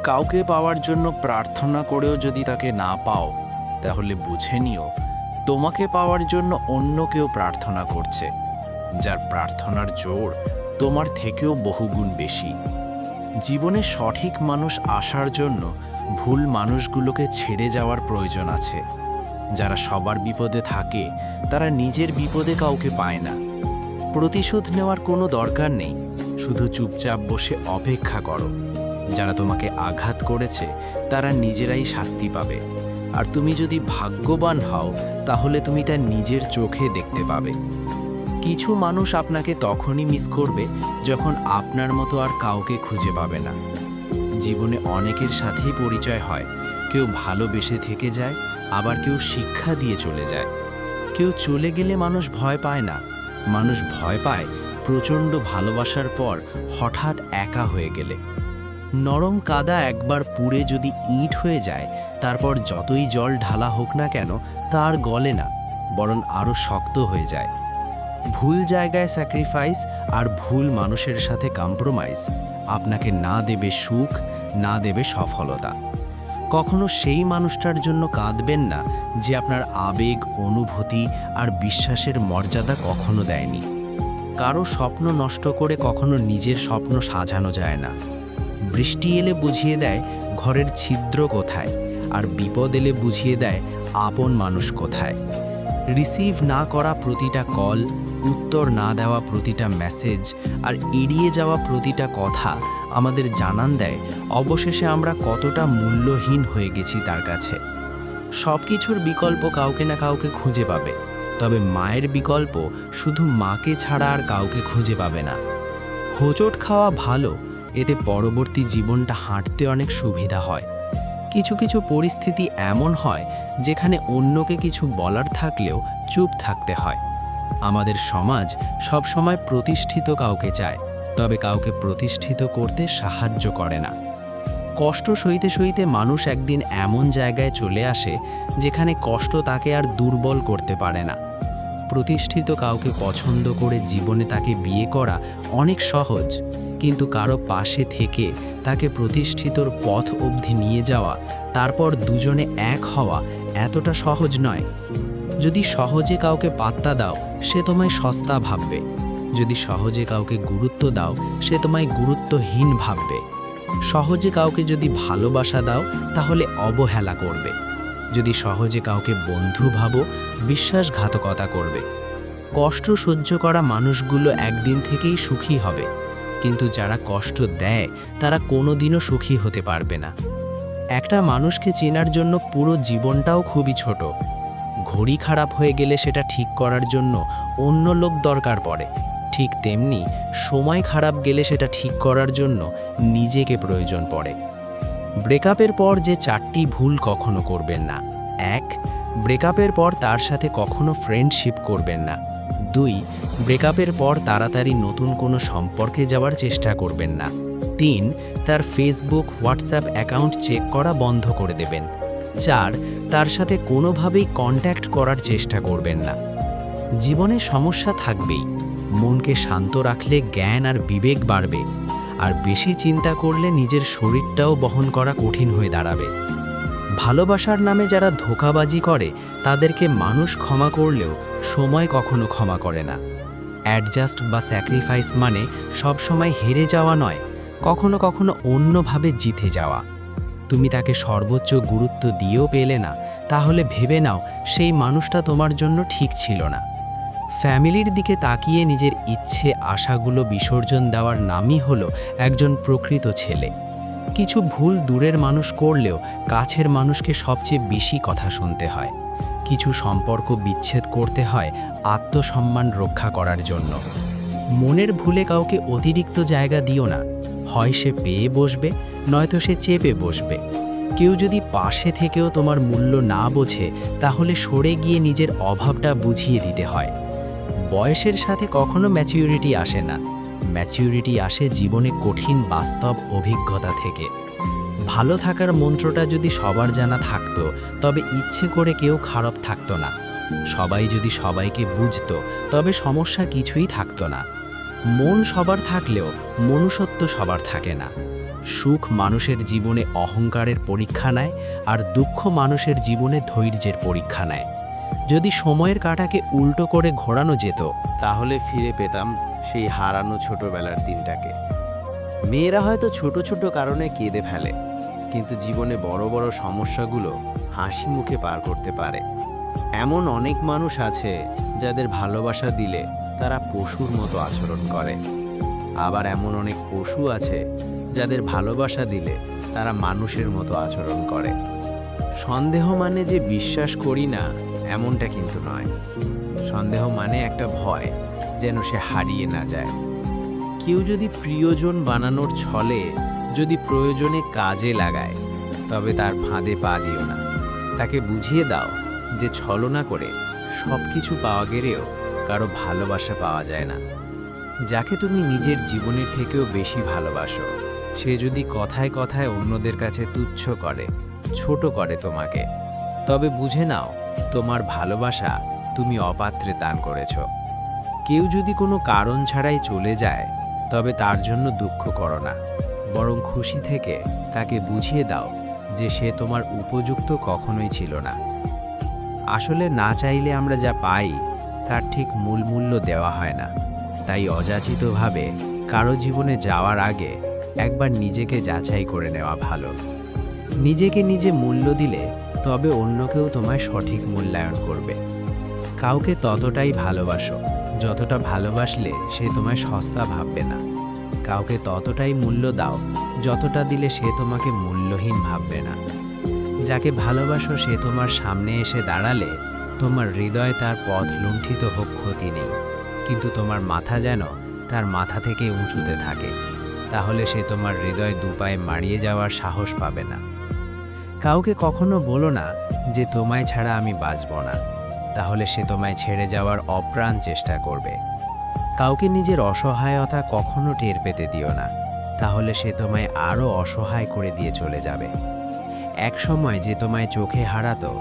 কাউকে পাওয়ার জন্য প্রার্থনা করেও যদি তাকে না পাও, তাহলে বুঝে নিও তোমাকে পাওয়ার জন্য অন্য কেউ প্রার্থনা করছে, যার প্রার্থনার জোর তোমার থেকেও বহুগুণ বেশি। জীবনে সঠিক মানুষ আসার জন্য ভুল মানুষগুলোকে ছেড়ে যাওয়ার প্রয়োজন আছে। যারা সবার বিপদে থাকে তারা নিজের বিপদে কাউকে পায় না। প্রতিশোধ নেওয়ার কোনো দরকার নেই, শুধু চুপচাপ বসে অপেক্ষা করো। যারা তোমাকে আঘাত করেছে তারা নিজেরাই শাস্তি পাবে, আর তুমি যদি ভাগ্যবান হও তাহলে তুমি তা নিজের চোখে দেখতে পাবে। কিছু মানুষ আপনাকে তখনই মিস করবে যখন আপনার মতো আর কাউকে খুঁজে পাবে না। জীবনে অনেকের সাথেই পরিচয় হয়, কেউ ভালোবেসে থেকে যায়, আবার কেউ শিক্ষা দিয়ে চলে যায়। কেউ চলে গেলে মানুষ ভয় পায় না, মানুষ ভয় পায় প্রচণ্ড ভালোবাসার পর হঠাৎ একা হয়ে গেলে। নরম কাদা একবার পুড়ে যদি ইট হয়ে যায়, তারপর যতই জল ঢালা হোক না কেন তা আর গলে না, বরং আরও শক্ত হয়ে যায়। ভুল জায়গায় স্যাক্রিফাইস আর ভুল মানুষের সাথে কম্প্রোমাইজ আপনাকে না দেবে সুখ, না দেবে সফলতা। কখনো সেই মানুষটার জন্য কাঁদবেন না যে আপনার আবেগ, অনুভূতি আর বিশ্বাসের মর্যাদা কখনো দেয়নি। কারো স্বপ্ন নষ্ট করে কখনো নিজের স্বপ্ন সাজানো যায় না। বৃষ্টি এলে বুঝিয়ে দেয় ঘরের ছিদ্র কোথায়, আর বিপদ এলে বুঝিয়ে দেয় আপন মানুষ কোথায়। রিসিভ না করা প্রতিটা কল, উত্তর না দেওয়া প্রতিটা মেসেজ আর এড়িয়ে যাওয়া প্রতিটা কথা আমাদের জানান দেয় অবশেষে আমরা কতটা মূল্যহীন হয়ে গেছি তার কাছে। সব কিছুর বিকল্প কাউকে না কাউকে খুঁজে পাবে, তবে মায়ের বিকল্প শুধু মাকে ছাড়া আর কাউকে খুঁজে পাবে না। হোঁচট খাওয়া ভালো, এতে পরবর্তী জীবনটা হাঁটতে অনেক সুবিধা হয়। কিছু কিছু পরিস্থিতি এমন হয় যেখানে অন্যকে কিছু বলার থাকলেও চুপ থাকতে হয়। আমাদের সমাজ সবসময় প্রতিষ্ঠিত কাউকে চায়, তবে কাউকে প্রতিষ্ঠিত করতে সাহায্য করে না। কষ্ট সইতে সইতে মানুষ একদিন এমন জায়গায় চলে আসে যেখানে কষ্ট তাকে আর দুর্বল করতে পারে না। প্রতিষ্ঠিত কাউকে পছন্দ করে জীবনে তাকে বিয়ে করা অনেক সহজ, কিন্তু কারো পাশে থেকে তাকে প্রতিষ্ঠিতর পথ অবধি নিয়ে যাওয়া, তারপর দুজনে এক হওয়া এতটা সহজ নয়। যদি সহজে কাউকে পাত্তা দাও, সে তোমায় সস্তা ভাববে। যদি সহজে কাউকে গুরুত্ব দাও, সে তোমায় গুরুত্বহীন ভাববে। সহজে কাউকে যদি ভালোবাসা দাও, তাহলে অবহেলা করবে। যদি সহজে কাউকে বন্ধু ভাবো, বিশ্বাসঘাতকতা করবে। কষ্ট সহ্য করা মানুষগুলো একদিন থেকেই সুখী হবে, কিন্তু যারা কষ্ট দেয় তারা কোনোদিনও সুখী হতে পারবে না। একটা মানুষকে চেনার জন্য পুরো জীবনটাও খুবই ছোট। ঘড়ি খারাপ হয়ে গেলে সেটা ঠিক করার জন্য অন্য লোক দরকার পড়ে, ঠিক তেমনি সময় খারাপ গেলে সেটা ঠিক করার জন্য নিজেকে প্রয়োজন পড়ে। ব্রেকআপের পর যে 4টি ভুল কখনো করবেন না। 1. ব্রেকআপের পর তার সাথে কখনো ফ্রেন্ডশিপ করবেন না। 2. ব্রেকআপের পর তাড়াতাড়ি নতুন কোনো সম্পর্কে যাওয়ার চেষ্টা করবেন না। 3. তার ফেসবুক, হোয়াটসঅ্যাপ অ্যাকাউন্ট চেক করা বন্ধ করে দেবেন। 4. তার সাথে কোনোভাবেই কন্ট্যাক্ট করার চেষ্টা করবেন না। জীবনে সমস্যা থাকবেই, মনকে শান্ত রাখলে জ্ঞান আর বিবেক বাড়বে, আর বেশি চিন্তা করলে নিজের শরীরটাও বহন করা কঠিন হয়ে দাঁড়াবে। ভালোবাসার নামে যারা ধোঁকাবাজি করে তাদেরকে মানুষ ক্ষমা করলেও সময় কখনো ক্ষমা করে না। অ্যাডজাস্ট বা স্যাক্রিফাইস মানে সবসময় হেরে যাওয়া নয়, কখনো কখনো অন্যভাবে জিতে যাওয়া। তুমি তাকে সর্বোচ্চ গুরুত্ব দিয়েও পেলে না, তাহলে ভেবে নাও সেই মানুষটা তোমার জন্য ঠিক ছিল না। ফ্যামিলির দিকে তাকিয়ে নিজের ইচ্ছে আশাগুলো বিসর্জন দেওয়ার নামই হলো একজন প্রকৃত ছেলে। কিছু ভুল দূরের মানুষ করলেও কাছের মানুষকে সবচেয়ে বেশি কথা শুনতে হয়। কিছু সম্পর্ক বিচ্ছেদ করতে হয় আত্মসম্মান রক্ষা করার জন্য। মনের ভুলে কাউকে অতিরিক্ত জায়গা দিও না, হয় সে পেয়ে বসবে, নয়তো সে চেপে বসবে। কেউ যদি পাশে থেকেও তোমার মূল্য না বোঝে, তাহলে সরে গিয়ে নিজের অভাবটা বুঝিয়ে দিতে হয়। বয়সের সাথে কখনো ম্যাচিউরিটি আসে না, ম্যাচিউরিটি আসে জীবনে কঠিন বাস্তব অভিজ্ঞতা থেকে। ভালো থাকার মন্ত্রটা যদি সবার জানা থাকতো, তবে ইচ্ছে করে কেউ খারাপ থাকতো না। সবাই যদি সবাইকে বুঝতো, তবে সমস্যা কিছুই থাকতো না। মন সবার থাকলেও মনুষ্যত্ব সবার থাকে না। সুখ মানুষের জীবনে অহংকারের পরীক্ষা নেয়, আর দুঃখ মানুষের জীবনে ধৈর্যের পরীক্ষা নেয়। যদি সময়ের কাঁটাকে উল্টো করে ঘোরানো যেত, তাহলে ফিরে পেতাম সেই হারানো ছোটবেলার দিনটাকে। মেয়েরা হয়তো ছোট ছোট কারণে কেঁদে ফেলে, কিন্তু জীবনে বড় বড় সমস্যাগুলো হাসি মুখে পার করতে পারে। এমন অনেক মানুষ আছে যাদের ভালোবাসা দিলে তারা পশুর মতো আচরণ করে। আবার এমন অনেক পশু আছে যাদের ভালোবাসা দিলে তারা মানুষের মতো আচরণ করে। সন্দেহ মানে যে বিশ্বাস করি না এমনটা কিন্তু নয়। সন্দেহ মানে একটা ভয় যেন সে হারিয়ে না যায়। কেউ যদি প্রিয়জন বানানোর ছলে যদি প্রয়োজনে কাজে লাগায়, তবে তার ফাঁদে পা দিও না। তাকে বুঝিয়ে দাও যে ছলনা করে সব কিছু পাওয়া গেলেও কারো ভালোবাসা পাওয়া যায় না। যাকে তুমি নিজের জীবনের থেকেও বেশি ভালোবাসো, সে যদি কথায় কথায় অন্যদের কাছে তুচ্ছ করে, ছোট করে তোমাকে, তবে বুঝে নাও তোমার ভালোবাসা তুমি অপাত্রে দান করেছ। কেউ যদি কোনো কারণ ছাড়াই চলে যায়, তবে তার জন্য দুঃখ করো না, বরং খুশি থেকে তাকে বুঝিয়ে দাও যে সে তোমার উপযুক্ত কখনোই ছিল না। আসলে না চাইলে আমরা যা পাই তার ঠিক মূল্য দেওয়া হয় না। তাই অযাচিতভাবে কারো জীবনে যাওয়ার আগে একবার নিজেকে যাচাই করে নেওয়া ভালো। নিজেকে নিজে মূল্য দিলে তবে অন্য কেউ তোমায় সঠিক মূল্যায়ন করবে। কাউকে ততটাই ভালোবাসো যতটা ভালোবাসলে সে তোমায় সস্তা ভাববে না। কাউকে ততটাই মূল্য দাও যতটা দিলে সে তোমাকে মূল্যহীন ভাববে না। যাকে ভালোবাসো সে তোমার সামনে এসে দাঁড়ালে তোমার হৃদয় তার পথ লুণ্ঠিত হোক ক্ষতি নেই, কিন্তু তোমার মাথা যেন তার মাথা থেকে উঁচুতে থাকে, তাহলে সে তোমার হৃদয় দুপায়ে মারিয়ে যাওয়ার সাহস পাবে না। কাউকে কখনো বলো না যে তোমায় ছাড়া আমি বাঁচব না, তাহলে সে তোমায় ছেড়ে যাওয়ার অপ্রাণ চেষ্টা করবে। কাউকে নিজের অসহায়তা কখনো টের পেতে দিও না, তাহলে সে তোমায় আরও অসহায় করে দিয়ে চলে যাবে। এক সময় যে তোমায় চোখে হারাতো,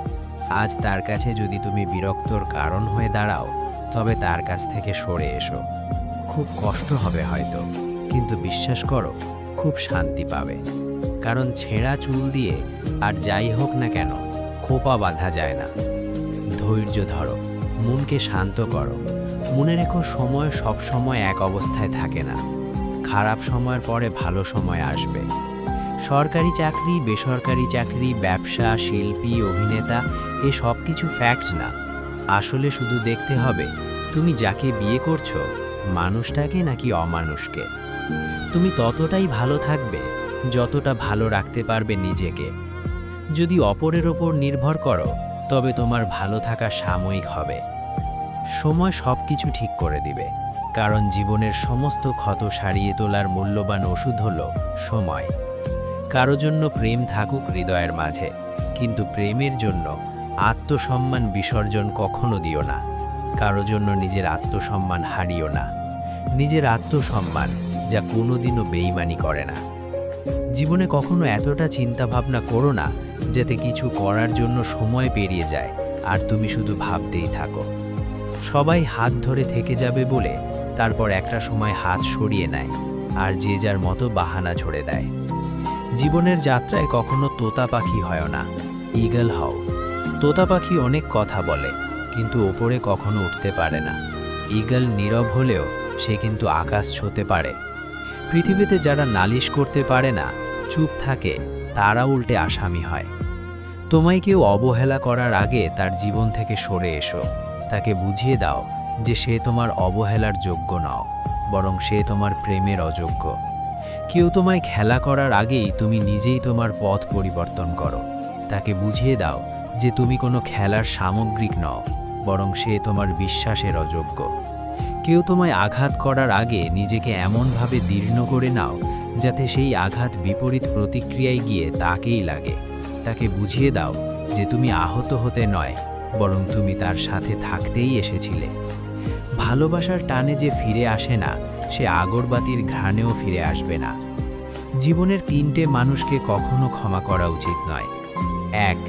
আজ তার কাছে যদি তুমি বিরক্তর কারণ হয়ে দাঁড়াও, তবে তার কাছ থেকে সরে এসো। খুব কষ্ট হবে হয়তো, কিন্তু বিশ্বাস করো খুব শান্তি পাবে। কারণ ছেঁড়া চুল দিয়ে আর যাই হোক না কেন খোপা বাঁধা যায় না। ধৈর্য ধরো, মনকে শান্ত করো। মনে রেখো সময় সব সময় এক অবস্থায় থাকে না। খারাপ সময়ের পরে ভালো সময় আসবে। সরকারি চাকরি, বেসরকারি চাকরি, ব্যবসা, শিল্পী, অভিনেতা, এ সব কিছু ফ্যাক্ট না। আসলে শুধু দেখতে হবে তুমি যাকে বিয়ে করছো মানুষটাকে নাকি অমানুষকে। তুমি ততটাই ভালো থাকবে যতটা ভালো রাখতে পারবে নিজেকে। যদি অপরের ওপর নির্ভর করো, তবে তোমার ভালো থাকা সাময়িক হবে। সময় সব কিছু ঠিক করে দিবে, কারণ জীবনের সমস্ত ক্ষত সারিয়ে তোলার মূল্যবান ওষুধ হলো সময়। কারো জন্য প্রেম থাকুক হৃদয়ের মাঝে, কিন্তু প্রেমের জন্য আত্মসম্মান বিসর্জন কখনো দিও না। কারো জন্য নিজের আত্মসম্মান হারিও না। নিজের আত্মসম্মান যা কোনোদিনও বেইমানি করে না। জীবনে কখনো এতটা চিন্তা ভাবনা করো না যাতে কিছু করার জন্য সময় পেরিয়ে যায় আর তুমি শুধু ভাবতেই থাকো। সবাই হাত ধরে থেকে যাবে বলে তারপর একটা সময় হাত সরিয়ে নেয়, আর যে যার মতো বাহানা ছড়ে দেয়। জীবনের যাত্রায় কখনো তোতা পাখি হয় না, ঈগল হও। তোতা পাখি অনেক কথা বলে, কিন্তু ওপরে কখনো উঠতে পারে না। ঈগল নীরব হলেও সে কিন্তু আকাশ ছুঁতে পারে। পৃথিবীতে যারা নালিশ করতে পারে না, চুপ থাকে, তারা উল্টে আসামি হয়। তোমায় কেউ অবহেলা করার আগে তার জীবন থেকে সরে এসো। তাকে বুঝিয়ে দাও যে সে তোমার অবহেলার যোগ্য নও, বরং সে তোমার প্রেমের অযোগ্য। কেউ তোমায় খেলা করার আগেই তুমি নিজেই তোমার পথ পরিবর্তন করো। তাকে বুঝিয়ে দাও যে তুমি কোনো খেলার সামগ্রিক নও, বরং সে তোমার বিশ্বাসের অযোগ্য। কেউ তোমায় আঘাত করার আগে নিজেকে এমনভাবে দীর্ণ করে নাও যাতে সেই আঘাত বিপরীত প্রতিক্রিয়ায় গিয়ে তাকেই লাগে। তাকে বুঝিয়ে দাও যে তুমি আহত হতে নয়, বরং তুমি তার সাথে থাকতেই এসেছিলে। ভালোবাসার টানে যে ফিরে আসে না, সে আগরবাতির ঘ্রাণেও ফিরে আসবে না। জীবনের 3টে মানুষকে কখনো ক্ষমা করা উচিত নয়। 1.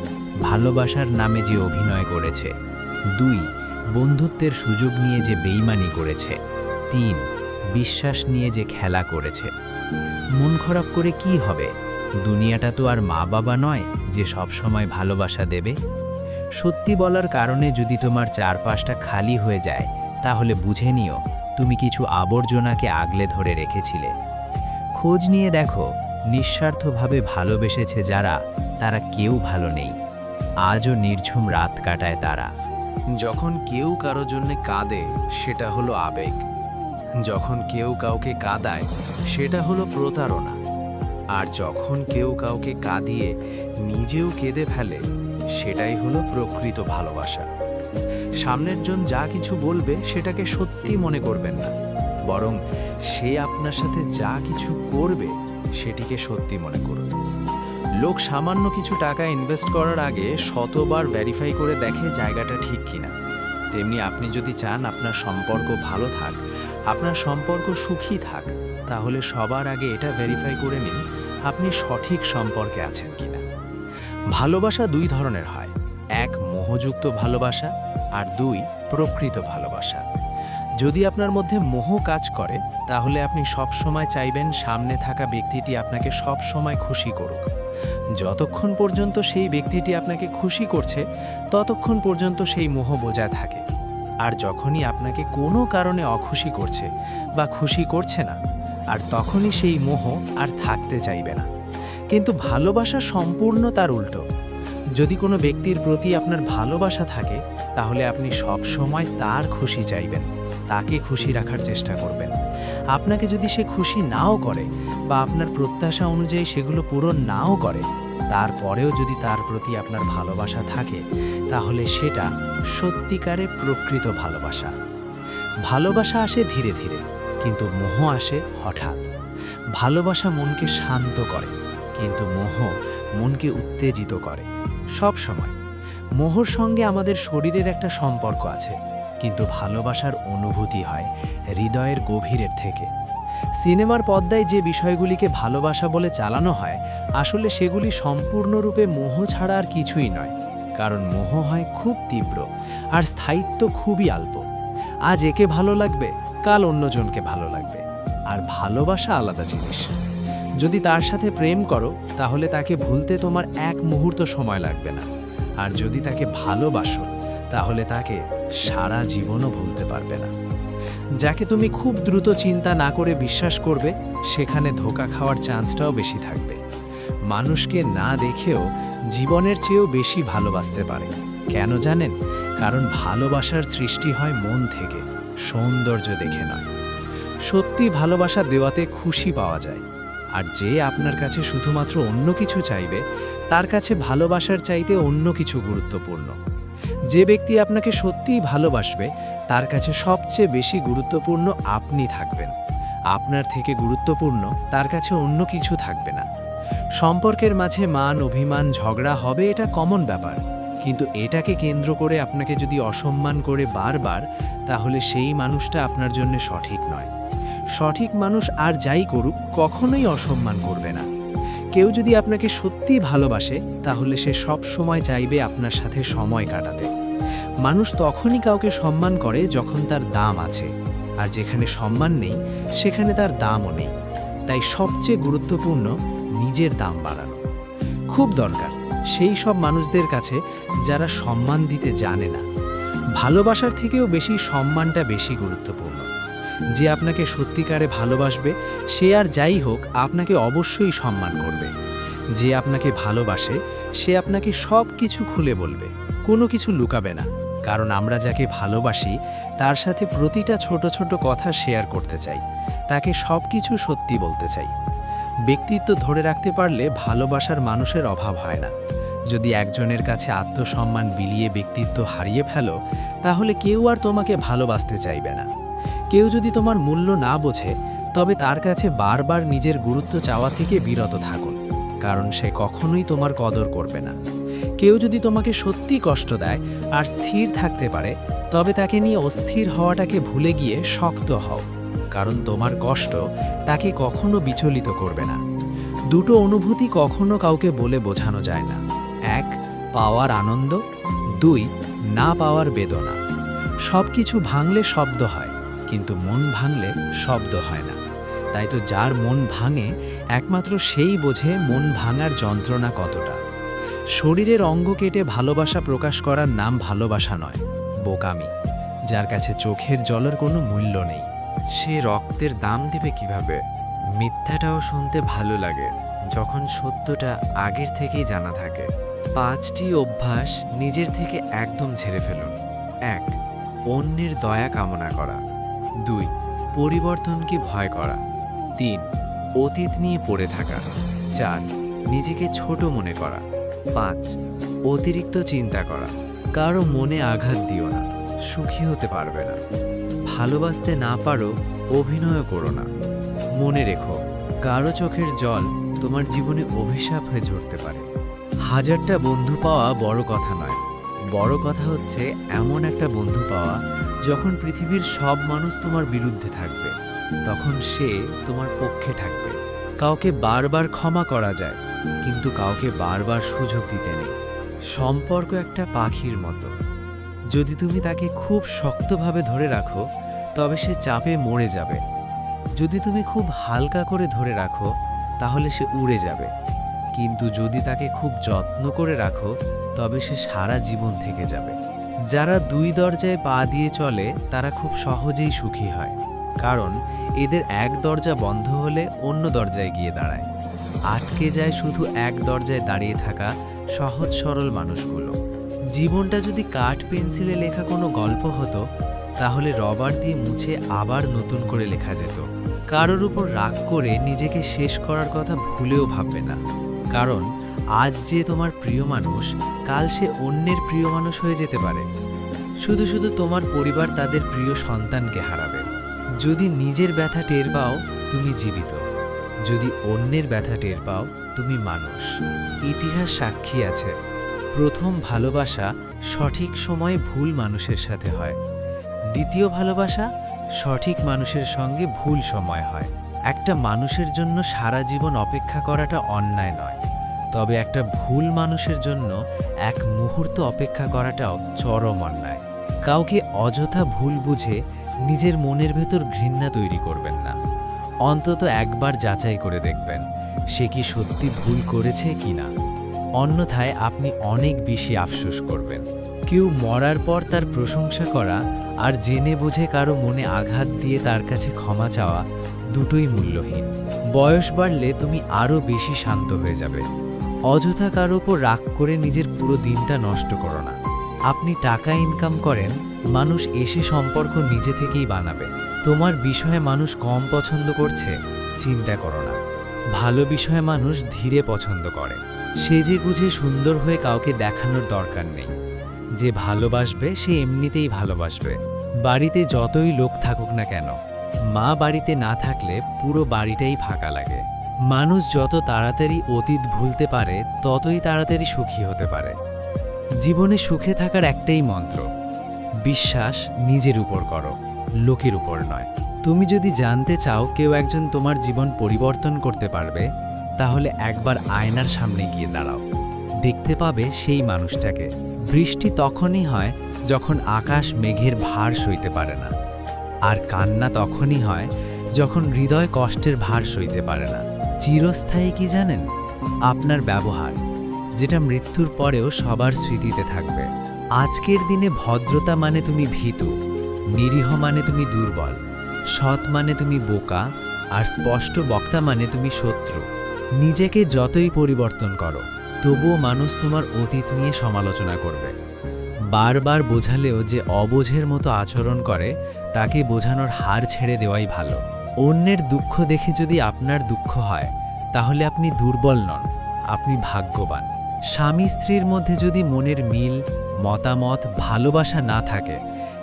ভালোবাসার নামে যে অভিনয় করেছে। 2. বন্ধুত্বের সুযোগ নিয়ে যে বেইমানি করেছে। 3. বিশ্বাস নিয়ে যে খেলা করেছে। মন খারাপ করে কি হবে? দুনিয়াটা তো আর মা বাবা নয় যে সব সময় ভালোবাসা দেবে। সত্যি বলার কারণে যদি তোমার চারপাশটা খালি হয়ে যায়, তাহলে বুঝে নিও তুমি কিছু আবর্জনাকে আগলে ধরে রেখেছিলে। খোঁজ নিয়ে দেখো, নিঃস্বার্থভাবে ভালোবেসেছে যারা, তারা কেউ ভালো নেই। আজও নির্ঝুম রাত কাটায় তারা। যখন কেউ কারো জন্য কাঁদে, সেটা হলো আবেগ। যখন কেউ কাউকে কাঁদায়, সেটা হলো প্রতারণা। আর যখন কেউ কাউকে কাঁদিয়ে নিজেও কেঁদে ফেলে, সেটাই হলো প্রকৃত ভালোবাসা। সামনের জন যা কিছু বলবে সেটাকে সত্যি মনে করবেন না, বরং সে আপনার সাথে যা কিছু করবে সেটিকে সত্যি মনে করুন। লোক সামান্য কিছু টাকা ইনভেস্ট করার আগে শতবার ভেরিফাই করে দেখে জায়গাটা ঠিক কিনা। তেমনি আপনি যদি চান আপনার সম্পর্ক ভালো থাক, আপনার সম্পর্ক সুখী থাক, তাহলে সবার আগে এটা ভেরিফাই করে নিন আপনি সঠিক সম্পর্কে আছেন কিনা। ভালোবাসা দুই ধরনের হয়, এক মোহযুক্ত ভালোবাসা, আর দুই প্রকৃত ভালোবাসা। যদি আপনার মধ্যে মোহ কাজ করে, তাহলে আপনি সব সময় চাইবেন সামনে থাকা ব্যক্তিটি আপনাকে সব সময় খুশি করুক। যতক্ষণ পর্যন্ত সেই ব্যক্তিটি আপনাকে খুশি করছে, ততক্ষণ পর্যন্ত সেই মোহ বজায় থাকে। আর যখনই আপনাকে কোনো কারণে অখুশি করছে বা খুশি করছে না, আর তখনই সেই মোহ আর থাকতে চাইবে না। কিন্তু ভালোবাসা সম্পূর্ণ তার উল্টো। যদি কোনো ব্যক্তির প্রতি আপনার ভালোবাসা থাকে, তাহলে আপনি সব সময় তার খুশি চাইবেন, তাকে খুশি রাখার চেষ্টা করবেন। আপনাকে যদি সে খুশি নাও করে বা আপনার প্রত্যাশা অনুযায়ী সেগুলো পূরণ নাও করে, তারপরেও যদি তার প্রতি আপনার ভালোবাসা থাকে, তাহলে সেটা সত্যিকারে প্রকৃত ভালোবাসা। ভালোবাসা আসে ধীরে ধীরে, কিন্তু মোহ আসে হঠাৎ। ভালোবাসা মনকে শান্ত করে, কিন্তু মোহ মনকে উত্তেজিত করে সব সময়। মোহর সঙ্গে আমাদের শরীরের একটা সম্পর্ক আছে, কিন্তু ভালোবাসার অনুভূতি হয় হৃদয়ের গভীরের থেকে। সিনেমার পর্দায় যে বিষয়গুলিকে ভালোবাসা বলে চালানো হয়, আসলে সেগুলি সম্পূর্ণরূপে মোহ ছাড়া আর কিছুই নয়। কারণ মোহ হয় খুব তীব্র, আর স্থায়িত্ব খুবই অল্প। আজ একে ভালো লাগবে, কাল অন্যজনকে ভালো লাগবে। আর ভালোবাসা আলাদা জিনিস। যদি তার সাথে প্রেম করো, তাহলে তাকে ভুলতে তোমার এক মুহূর্ত সময় লাগবে না। আর যদি তাকে ভালোবাসো, তাহলে তাকে সারা জীবনও ভুলতে পারবে না। যাকে তুমি খুব দ্রুত চিন্তা না করে বিশ্বাস করবে, সেখানে ধোঁকা খাওয়ার চান্সটাও বেশি থাকবে। মানুষকে না দেখেও জীবনের চেয়েও বেশি ভালোবাসতে পারে। কেন জানেন? কারণ ভালোবাসার সৃষ্টি হয় মন থেকে, সৌন্দর্য দেখে নয়। সত্যি ভালোবাসা দেওয়াতে খুশি পাওয়া যায়। আর যে আপনার কাছে শুধুমাত্র অন্য কিছু চাইবে, তার কাছে ভালোবাসার চাইতে অন্য কিছু গুরুত্বপূর্ণ। যে ব্যক্তি আপনাকে সত্যিই ভালোবাসবে, তার কাছে সবচেয়ে বেশি গুরুত্বপূর্ণ আপনি থাকবেন। আপনার থেকে গুরুত্বপূর্ণ তার কাছে অন্য কিছু থাকবে না। সম্পর্কের মাঝে মান অভিমান ঝগড়া হবে, এটা কমন ব্যাপার। কিন্তু এটাকে কেন্দ্র করে আপনাকে যদি অসম্মান করে বারবার, তাহলে সেই মানুষটা আপনার জন্য সঠিক নয়। সঠিক মানুষ আর যাই করুক, কখনোই অসম্মান করবে না। কেউ যদি আপনাকে সত্যি ভালোবাসে, তাহলে সে সব সময় চাইবে আপনার সাথে সময় কাটাতে। মানুষ তখনই কাউকে সম্মান করে যখন তার দাম আছে, আর যেখানে সম্মান নেই, সেখানে তার দামও নেই। তাই সবচেয়ে গুরুত্বপূর্ণ নিজের দাম বাড়ানো। খুব দরকার সেই সব মানুষদের কাছে যারা সম্মান দিতে জানে না। ভালোবাসার থেকেও বেশি সম্মানটা বেশি গুরুত্বপূর্ণ। যে আপনাকে সত্যিকারে ভালোবাসবে, সে আর যাই হোক আপনাকে অবশ্যই সম্মান করবে। যে আপনাকে ভালোবাসে, সে আপনাকে সব কিছু খুলে বলবে, কোনো কিছু লুকাবে না। কারণ আমরা যাকে ভালোবাসি, তার সাথে প্রতিটা ছোট ছোট কথা শেয়ার করতে চাই, তাকে সব কিছু সত্যি বলতে চাই। ব্যক্তিত্ব ধরে রাখতে পারলে ভালোবাসার মানুষের অভাব হয় না। যদি একজনের কাছে আত্মসম্মান বিলিয়ে ব্যক্তিত্ব হারিয়ে ফেলো, তাহলে কেউ আর তোমাকে ভালোবাসতে চাইবে না। কেউ যদি তোমার মূল্য না বোঝে, তবে তার কাছে বারবার নিজের গুরুত্ব চাওয়া থেকে বিরত থাকুন, কারণ সে কখনোই তোমার কদর করবে না। কেউ যদি তোমাকে সত্যি কষ্ট দেয় আর স্থির থাকতে পারে, তবে তাকে নিয়ে অস্থির হওয়াটাকে ভুলে গিয়ে শক্ত হও, কারণ তোমার কষ্ট তাকে কখনো বিচলিত করবে না। দুটো অনুভূতি কখনো কাউকে বলে বোঝানো যায় না। এক, পাওয়ার আনন্দ। দুই, না পাওয়ার বেদনা। সব কিছু ভাঙলে শব্দ হয়, কিন্তু মন ভাঙলে শব্দ হয় না। তাই তো যার মন ভাঙে একমাত্র সেই বোঝে মন ভাঙার যন্ত্রণা কতটা। শরীরের অঙ্গ কেটে ভালোবাসা প্রকাশ করার নাম ভালোবাসা নয়, বোকামি। যার কাছে চোখের জলের কোনো মূল্য নেই, সে রক্তের দাম দেবে কিভাবে? মিথ্যাটাও শুনতে ভালো লাগে যখন সত্যটা আগের থেকেই জানা থাকে। 5টি অভ্যাস নিজের থেকে একদম ছেড়ে ফেলুন। 1. অন্যের দয়া কামনা করা। 2. পরিবর্তনকে ভয় করা। 3. অতীত নিয়ে পড়ে থাকা। 4. নিজেকে ছোট মনে করা। 5. অতিরিক্ত চিন্তা করা। কারো মনে আঘাত দিও না, সুখী হতে পারবে না। ভালোবাসতে না পারো, অভিনয় করো না। মনে রেখো, কারো চোখের জল তোমার জীবনে অভিশাপ হয়ে ঝরতে পারে। 1000টা বন্ধু পাওয়া বড় কথা নয়, বড় কথা হচ্ছে এমন একটা বন্ধু পাওয়া যখন পৃথিবীর সব মানুষ তোমার বিরুদ্ধে থাকবে, তখন সে তোমার পক্ষে থাকবে। কাউকে বারবার ক্ষমা করা যায়, কিন্তু কাউকে বারবার সুযোগ দিতে নেই। সম্পর্ক একটা পাখির মতো, যদি তুমি তাকে খুব শক্তভাবে ধরে রাখো তবে সে চাপে মরে যাবে। যদি তুমি খুব হালকা করে ধরে রাখো তাহলে সে উড়ে যাবে, কিন্তু যদি তাকে খুব যত্ন করে রাখো তবে সে সারা জীবন থেকে যাবে। যারা 2 দরজায় পা দিয়ে চলে তারা খুব সহজেই সুখী হয়, কারণ এদের এক দরজা বন্ধ হলে অন্য দরজায় গিয়ে দাঁড়ায়। আটকে যায় শুধু এক দরজায় দাঁড়িয়ে থাকা সহজ সরল মানুষগুলো। জীবনটা যদি কাঠ পেন্সিলে লেখা কোনো গল্প হতো তাহলে রবার দিয়ে মুছে আবার নতুন করে লেখা যেত। কারোর উপর রাগ করে নিজেকে শেষ করার কথা ভুলেও ভাববে না, কারণ আজ যে তোমার প্রিয় মানুষ কাল সে অন্যের প্রিয় মানুষ হয়ে যেতে পারে। শুধু শুধু তোমার পরিবার তাদের প্রিয় সন্তানকে হারাবে। যদি নিজের ব্যথা টের পাও তুমি জীবিত, যদি অন্যের ব্যথা টের পাও তুমি মানুষ। ইতিহাস সাক্ষী আছে, প্রথম ভালোবাসা সঠিক সময়ে ভুল মানুষের সাথে হয়, দ্বিতীয় ভালোবাসা সঠিক মানুষের সঙ্গে ভুল সময় হয়। একটা মানুষের জন্য সারা জীবন অপেক্ষা করাটা অন্যায় নয়, তবে একটা ভুল মানুষের জন্য এক মুহূর্ত অপেক্ষা করাটাও চরম অন্যায়। কাউকে অযথা ভুল বুঝে নিজের মনের ভেতর ঘৃণা তৈরি করবেন না। অন্তত একবার যাচাই করে দেখবেন সে কি সত্যি ভুল করেছে কিনা, অন্যথায় আপনি অনেক বেশি আফসোস করবেন। কেউ মরার পর তার প্রশংসা করা আর জেনে বুঝে কারো মনে আঘাত দিয়ে তার কাছে ক্ষমা চাওয়া দুটোই মূল্যহীন। বয়স বাড়লে তুমি আরও বেশি শান্ত হয়ে যাবে। অযথা কারো উপর রাগ করে নিজের পুরো দিনটা নষ্ট করো না। আপনি টাকা ইনকাম করেন, মানুষ এসে সম্পর্ক নিজে থেকেই বানাবে। তোমার বিষয়ে মানুষ কম পছন্দ করছে, চিন্তা করো না। ভালো বিষয়ে মানুষ ধীরে পছন্দ করে। সেজে গুজে সুন্দর হয়ে কাউকে দেখানোর দরকার নেই। যে ভালোবাসবে সে এমনিতেই ভালোবাসবে, বাড়িতে যতই লোক থাকুক না কেন। মা বাড়িতে না থাকলে পুরো বাড়িটাই ফাঁকা লাগে। মানুষ যত তাড়াতাড়ি অতীত ভুলতে পারে ততই তাড়াতাড়ি সুখী হতে পারে। জীবনে সুখে থাকার একটাই মন্ত্র, বিশ্বাস নিজের উপর করো, লোকের উপর নয়। তুমি যদি জানতে চাও কেউ একজন তোমার জীবন পরিবর্তন করতে পারবে, তাহলে একবার আয়নার সামনে গিয়ে দাঁড়াও, দেখতে পাবে সেই মানুষটাকে। বৃষ্টি তখনই হয় যখন আকাশ মেঘের ভার সইতে পারে না, আর কান্না তখনই হয় যখন হৃদয় কষ্টের ভার সইতে পারে না। চিরস্থায়ী কি জানেন? আপনার ব্যবহার, যেটা মৃত্যুর পরেও সবার স্মৃতিতে থাকবে। আজকের দিনে ভদ্রতা মানে তুমি ভীতু, নিরীহ মানে তুমি দুর্বল, সৎ মানে তুমি বোকা, আর স্পষ্ট বক্তা মানে তুমি শত্রু। নিজেকে যতই পরিবর্তন করো তবুও মানুষ তোমার অতীত নিয়ে সমালোচনা করবে। বারবার বোঝালেও যে অবোঝের মতো আচরণ করে তাকে বোঝানোর হার ছেড়ে দেওয়াই ভালো। অন্যের দুঃখ দেখে যদি আপনার দুঃখ হয় তাহলে আপনি দুর্বল নন, আপনি ভাগ্যবান। স্বামী স্ত্রীর মধ্যে যদি মনের মিল, মতামত, ভালোবাসা না থাকে,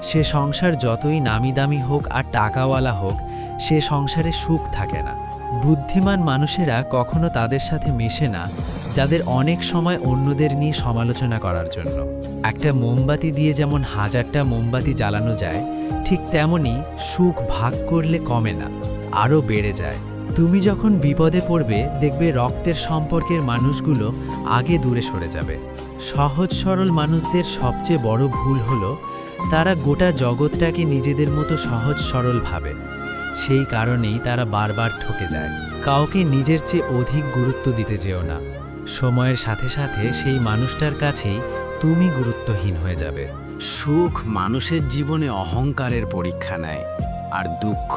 সে সংসার যতই নামি দামি হোক আর টাকাওয়ালা হোক, সে সংসারে সুখ থাকে না। বুদ্ধিমান মানুষেরা কখনো তাদের সাথে মেশে না যাদের অনেক সময় অন্যদের নিয়ে সমালোচনা করার জন্য। একটা মোমবাতি দিয়ে যেমন 1000টা মোমবাতি জ্বালানো যায়, ঠিক তেমনি সুখ ভাগ করলে কমে না, আরও বেড়ে যায়। তুমি যখন বিপদে পড়বে দেখবে রক্তের সম্পর্কের মানুষগুলো আগে দূরে সরে যাবে। সহজ সরল মানুষদের সবচেয়ে বড় ভুল হলো তারা গোটা জগৎটাকে নিজেদের মতো সহজ সরল ভাবে। সেই কারণেই তারা বারবার ঠকে যায়। কাউকে নিজের চেয়ে অধিক গুরুত্ব দিতে যেও না। সময়ের সাথে সাথে সেই মানুষটার কাছেই তুমি গুরুত্বহীন হয়ে যাবে। সুখ মানুষের জীবনে অহংকারের পরীক্ষা নেয়, আর দুঃখ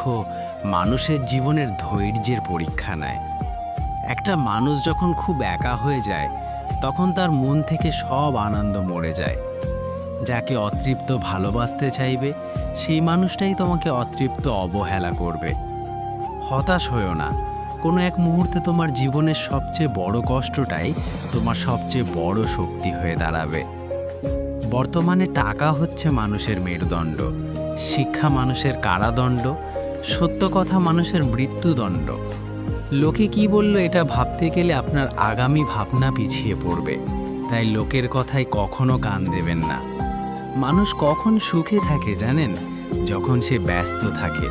মানুষের জীবনের ধৈর্যের পরীক্ষা নেয়। একটা মানুষ যখন খুব একা হয়ে যায়, তখন তার মন থেকে সব আনন্দ মরে যায়। যাকে অতৃপ্ত ভালোবাসতে চাইবে, সেই মানুষটাই তোমাকে অতৃপ্ত অবহেলা করবে। হতাশ হয়েও না, কোনো এক মুহূর্তে তোমার জীবনের সবচেয়ে বড় কষ্টটাই তোমার সবচেয়ে বড় শক্তি হয়ে দাঁড়াবে। বর্তমানে টাকা হচ্ছে মানুষের মেরুদণ্ড, শিক্ষা মানুষের কারাদণ্ড, সত্য কথা মানুষের মৃত্যুদণ্ড। লোকে কি বলল এটা ভাবতে গেলে আপনার আগামী ভাবনা পিছিয়ে পড়বে। তাই লোকের কথায় কখনো কান দেবেন না। মানুষ কখন সুখে থাকে জানেন? যখন সে ব্যস্ত থাকে,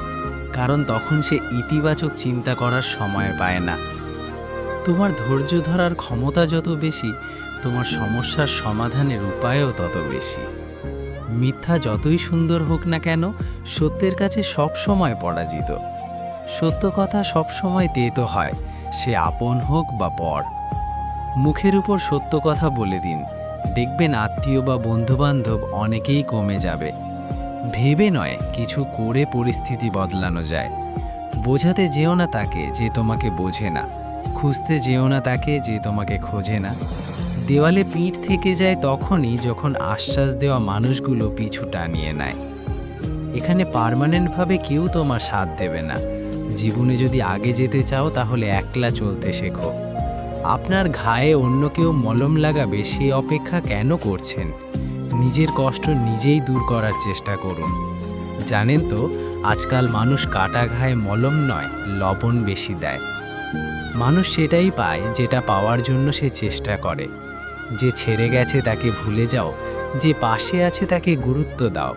কারণ তখন সে ইতিবাচক চিন্তা করার সময় পায় না। তোমার ধৈর্য ধরার ক্ষমতা যত বেশি, তোমার সমস্যার সমাধানের উপায়ও তত বেশি। মিথ্যা যতই সুন্দর হোক না কেন, সত্যের কাছে সব সময় পরাজিত। সত্য কথা সব সময় তেতো হয়, সে আপন হোক বা পর। মুখের উপর সত্য কথা বলে দিন, দেখবেন আত্মীয় বা বন্ধুবান্ধব অনেকেই কমে যাবে। ভেবে নয়, কিছু করে পরিস্থিতি বদলানো যায়। বোঝাতে যেও না তাকে যে তোমাকে বোঝে না, খুঁজতে যেও না তাকে যে তোমাকে খোঁজে না। দেওয়ালে পিঠ থেকে যায় তখনই যখন আশ্বাস দেওয়া মানুষগুলো পিছু টানিয়ে নেয়। এখানে পার্মানেন্টভাবে কেউ তোমার সাথ দেবে না। জীবনে যদি আগে যেতে চাও তাহলে একলা চলতে শেখো। আপনার ঘায়ে অন্য কেউ মলম লাগাবে সে অপেক্ষা কেন করছেন? নিজের কষ্ট নিজেই দূর করার চেষ্টা করুন। জানেন তো, আজকাল মানুষ কাটা ঘায়ে মলম নয়, লবণ বেশি দেয়। মানুষ সেটাই পায় যেটা পাওয়ার জন্য সে চেষ্টা করে। যে ছেড়ে গেছে তাকে ভুলে যাও, যে পাশে আছে তাকে গুরুত্ব দাও।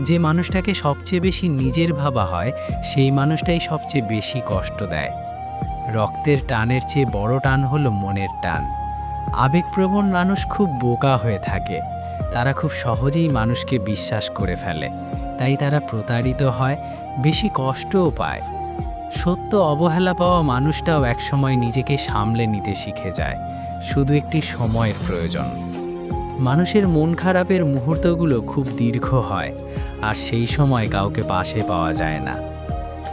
যে মানুষটাকে সবচেয়ে বেশি নিজের ভাবা হয়, সেই মানুষটাই সবচেয়ে বেশি কষ্ট দেয়। রক্তের টানের চেয়ে বড় টান হলো মনের টান। আবেগপ্রবণ মানুষ খুব বোকা হয়ে থাকে। তারা খুব সহজেই মানুষকে বিশ্বাস করে ফেলে, তাই তারা প্রতারিত হয়, বেশি কষ্টও পায়। সত্য অবহেলা পাওয়া মানুষটাও একসময় নিজেকে সামলে নিতে শিখে যায়, শুধু একটি সময়ের প্রয়োজন। মানুষের মন খারাপের মুহূর্তগুলো খুব দীর্ঘ হয়, আর সেই সময় কাউকে পাশে পাওয়া যায় না।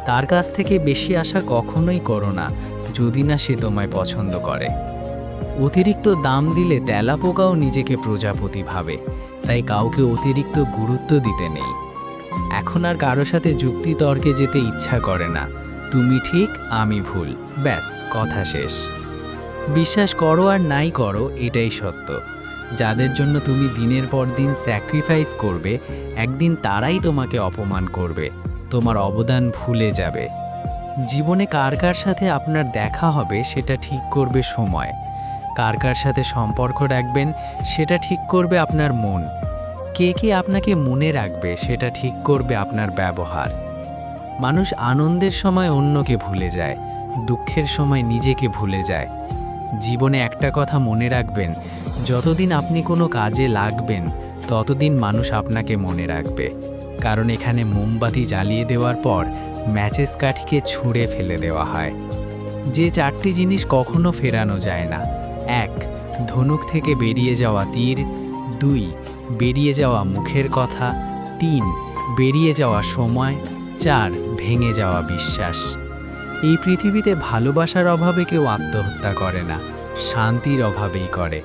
তার কাছ থেকে বেশি আশা কখনোই করো না, যদি না সে তোমায় পছন্দ করে। অতিরিক্ত দাম দিলে তেলাপোকাও নিজেকে প্রজাপতি ভাবে, তাই কাউকে অতিরিক্ত গুরুত্ব দিতে নেই। এখন আর কারো সাথে যুক্তি তর্কে যেতে ইচ্ছা করে না। তুমি ঠিক, আমি ভুল, ব্যাস, কথা শেষ। বিশ্বাস করো আর নাই করো, এটাই সত্য। যাদের জন্য তুমি দিনের পর দিন স্যাক্রিফাইস করবে, একদিন তারাই তোমাকে অপমান করবে, তোমার অবদান ভুলে যাবে। জীবনে কার কার সাথে আপনার দেখা হবে সেটা ঠিক করবে সময়। কার কার সাথে সম্পর্ক রাখবেন সেটা ঠিক করবে আপনার মন। কে কে আপনাকে মনে রাখবে সেটা ঠিক করবে আপনার ব্যবহার। মানুষ আনন্দের সময় অন্যকে ভুলে যায়, দুঃখের সময় নিজেকে ভুলে যায়। জীবনে একটা কথা মনে রাখবেন, যতদিন আপনি কোনো কাজে লাগবেন ততদিন মানুষ আপনাকে মনে রাখবে। কারণ এখানে মোমবাতি জ্বালিয়ে দেওয়ার পর ম্যাচেস কাঠিকে ছুঁড়ে ফেলে দেওয়া হয়। যে চারটি জিনিস কখনো ফেরানো যায় না: 1. ধনুক থেকে বেরিয়ে যাওয়া তীর, 2. বেরিয়ে যাওয়া মুখের কথা, 3. বেরিয়ে যাওয়া সময়, 4. ভেঙে যাওয়া বিশ্বাস। এই পৃথিবীতে ভালোবাসার অভাবে কেউ আত্মহত্যা করে না, শান্তির অভাবেই করে।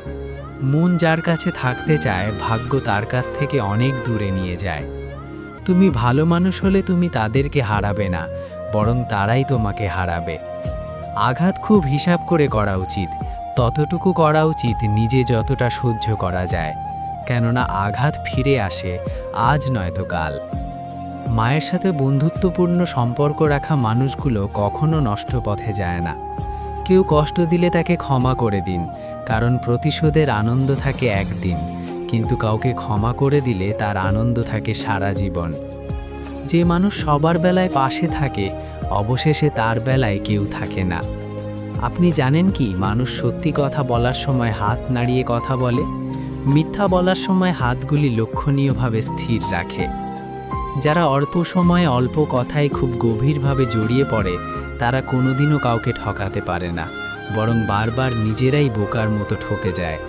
মন যার কাছে থাকতে চায়, ভাগ্য তার কাছ থেকে অনেক দূরে নিয়ে যায়। তুমি ভালো মানুষ হলে তুমি তাদেরকে হারাবে না, বরং তারাই তোমাকে হারাবে। আঘাত খুব হিসাব করে করা উচিত, ততটুকু করা উচিত নিজে যতটা সহ্য করা যায়, কেননা আঘাত ফিরে আসে আজ নয়তো কাল। মায়ের সাথে বন্ধুত্বপূর্ণ সম্পর্ক রাখা মানুষগুলো কখনো নষ্ট পথে যায় না। কেউ কষ্ট দিলে তাকে ক্ষমা করে দিন, কারণ প্রতিশোধের আনন্দ থাকে একদিন, কিন্তু কাউকে ক্ষমা করে দিলে তার আনন্দ থাকে সারা জীবন। যে মানুষ সবার বেলায় পাশে থাকে, অবশেষে তার বেলায় কেউ থাকে না। আপনি জানেন কি, মানুষ সত্যি কথা বলার সময় হাত নাড়িয়ে কথা বলে, মিথ্যা বলার সময় হাতগুলি লক্ষণীয়ভাবে স্থির রাখে। যারা অল্প সময়ে অল্প কথায় খুব গভীরভাবে জড়িয়ে পড়ে তারা কোনোদিনও কাউকে ঠকাতে পারে না, বরং বারবার নিজেরাই বোকার মতো ঠকে যায়।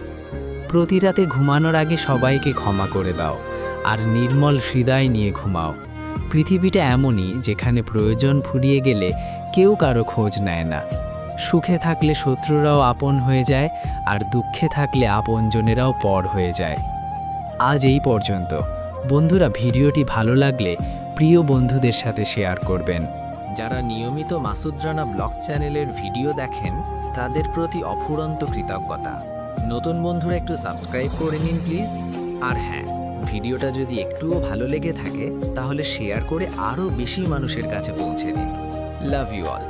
প্রতি রাতে ঘুমানোর আগে সবাইকে ক্ষমা করে দাও আর নির্মল হৃদয় নিয়ে ঘুমাও। পৃথিবীটা এমনই যেখানে প্রয়োজন ফুরিয়ে গেলে কেউ কারো খোঁজ নেয় না। সুখে থাকলে শত্রুরাও আপন হয়ে যায়, আর দুঃখে থাকলে আপনজনেরাও পর হয়ে যায়। আজ এই পর্যন্ত। বন্ধুরা, ভিডিওটি ভালো লাগলে প্রিয় বন্ধুদের সাথে শেয়ার করবেন। যারা নিয়মিত মাসুদ রানা ব্লগ চ্যানেলের ভিডিও দেখেন তাদের প্রতি অফুরন্ত কৃতজ্ঞতা। নতুন বন্ধুরা একটু সাবস্ক্রাইব করে নিন প্লিজ। আর হ্যাঁ, ভিডিওটা যদি একটুও ভালো লেগে থাকে তাহলে শেয়ার করে আরও বেশি মানুষের কাছে পৌঁছে দিন। Love you all.